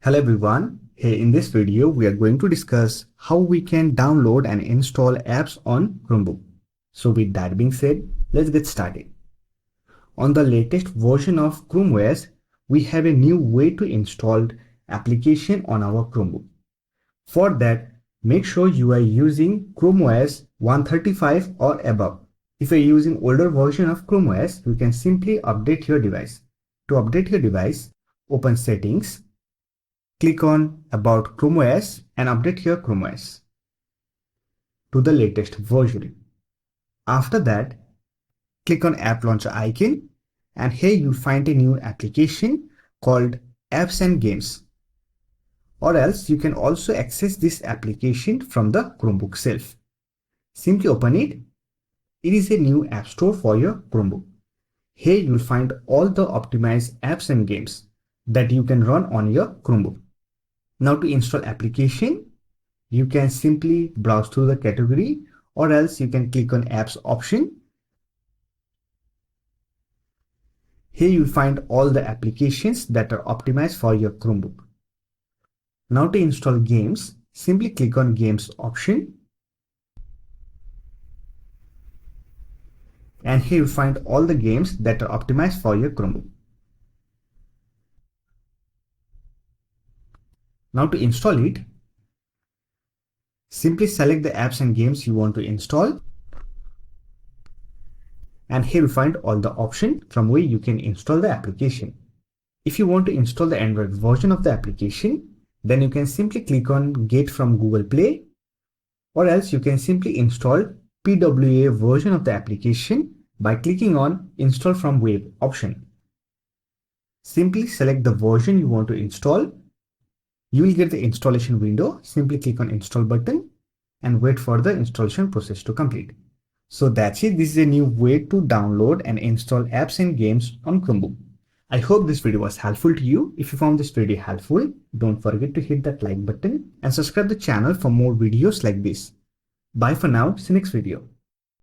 Hello everyone. Here in this video, we are going to discuss how we can download and install apps on Chromebook. So with that being said, let's get started. On the latest version of Chrome OS, we have a new way to install application on our Chromebook. For that, make sure you are using Chrome OS 135 or above. If you're using older version of Chrome OS, you can simply update your device. To update your device, open Settings, click on About Chrome OS and update your Chrome OS to the latest version. After that, click on App Launcher icon and here you'll find a new application called Apps and Games. Or else you can also access this application from the Chromebook itself. Simply open it. It is a new app store for your Chromebook. Here you'll find all the optimized apps and games that you can run on your Chromebook. Now to install application, you can simply browse through the category or else you can click on apps option. Here you'll find all the applications that are optimized for your Chromebook. Now to install games, simply click on games option. And here you'll find all the games that are optimized for your Chromebook. Now to install it, simply select the apps and games you want to install. And here you find all the options from where you can install the application. If you want to install the Android version of the application, then you can simply click on Get from Google Play, or else you can simply install PWA version of the application by clicking on Install from Web option. Simply select the version you want to install. You will get the installation window. Simply click on Install button and wait for the installation process to complete. So that's it. This is a new way to download and install apps and games on Chromebook. I hope this video was helpful to you. If you found this video helpful, don't forget to hit that like button and subscribe the channel for more videos like this. Bye for now. See you next video.